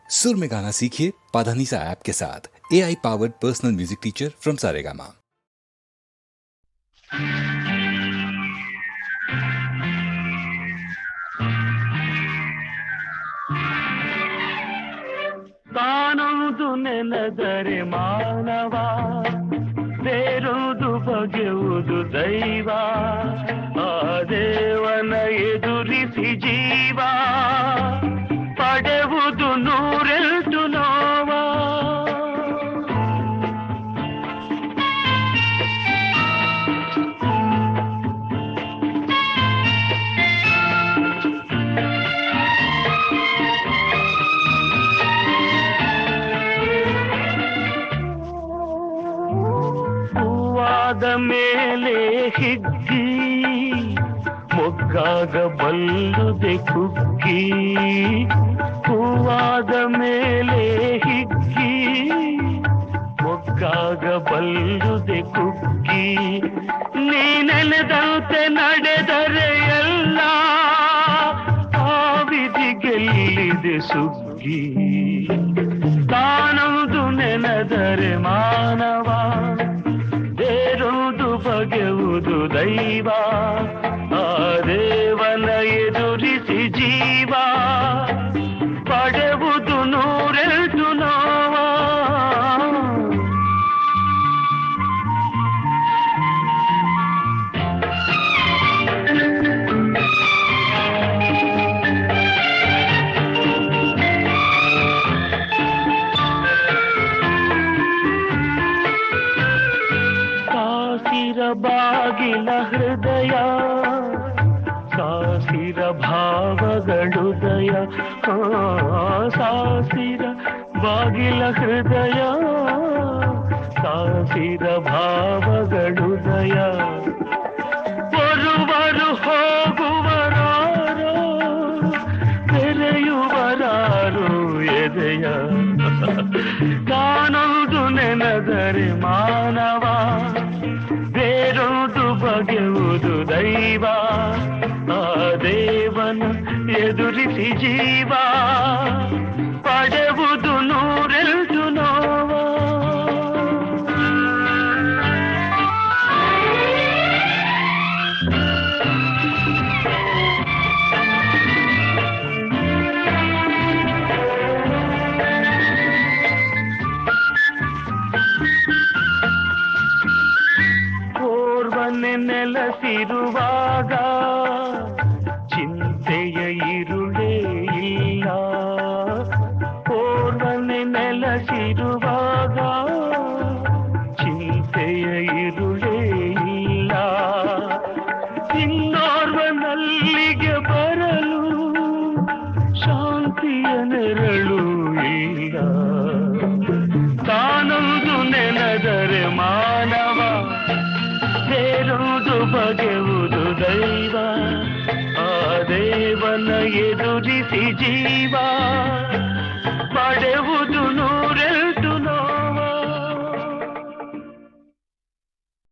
सुर में गाना सीखिए पाधानीसा ऐप के साथ। AI powered personal music teacher from Saregama. ತಾನೊಂದು ನೆನೆದರೆ ಮಾನವ, ಬೇರೊಂದು ಬಗೆಯುವುದು ದೈವ. ಆ ದೇವನ ಎದುರಿಸಿ ಜೀವ ಪಡೆಯುವುದು ನೂರೆಂಟು ನೋವ. ಹೂವಾದ ಮೇಲೆ ಹಿಗ್ಗಿ ಮೊಗ್ಗಾಗ ಬಲ್ಲುದೆ ಕುಗ್ಗಿ. ಹೂವಾದ ಮೇಲೆ ಹಿಗ್ಗಿ ಮೊಗ್ಗಾಗ ಬಲ್ಲುದೆ ಕುಗ್ಗಿ. ನೀನೆನೆದಂತೆ ನಡೆದರೆ ಎಲ್ಲ ಆ ವಿಧಿ ಗೆಲ್ಲಿದೆ ಸುಗ್ಗಿ. ತಾನೊಂದು ನೆನೆದರೆ ಮಾನವ, ಬೇರೊಂದು ಬಗೆಯುವುದು ದೈವ. ಆ ದೇವನ ಎದುರಿಸಿ ಜೀವ ಪಡೆಯುವುದು ನೂರೆಂಟು ನೋವ. ಸಾಸಿರ ಬಾಗಿಲ ಹೃದಯ, ಸಾಸಿರ ಭಾವಗಳುದಯ. ಸಾಸಿರ ಬಾಗಿಲ ಹೃದಯ, ಸಾಸಿರ ಭಾವಗಳುದಯ. ಬರುವರು ಹೋಗುವರಾರೋ, ತೆರೆಯುವರಾರು ಎದೆಯ. ತಾನೊಂದು ನೆನೆದರೆ ಮಾನವ, ಬೇರೊಂದು ಬಗೆಯುವುದು ದೈವ. ಆ ದೇವನ ಎದುರಿಸಿ ಜೀವ ಪಡೆಯುವುದು ನೂರೆಂಟು ನೋವ. ಓರ್ವನೆ ನೆಲೆಸಿರುವಾಗ ಚಿಂತೆಯ ಇರುಳೇ ಇಲ್ಲ. ಓರ್ವನೆ ನೆಲೆಸಿರುವಾಗ ಚಿಂತೆಯ ಇರುಳೇ ಇಲ್ಲ. ಇನ್ನೋರ್ವನಲ್ಲಿಗೆ ಬರಲು ಶಾಂತಿಯ ನೆರಳು ಇಲ್ಲ. ತಾನೊಂದು ನೆನೆದರೆ ಮಾನವ, ಬೇರೊಂದು ಬಗೆಯುವುದು ದೈವ. ಆ ದೇವನ ಎದುರಿಸಿ ಜೀವ ಪಡೆಯುವುದು ನೂರೆಂಟು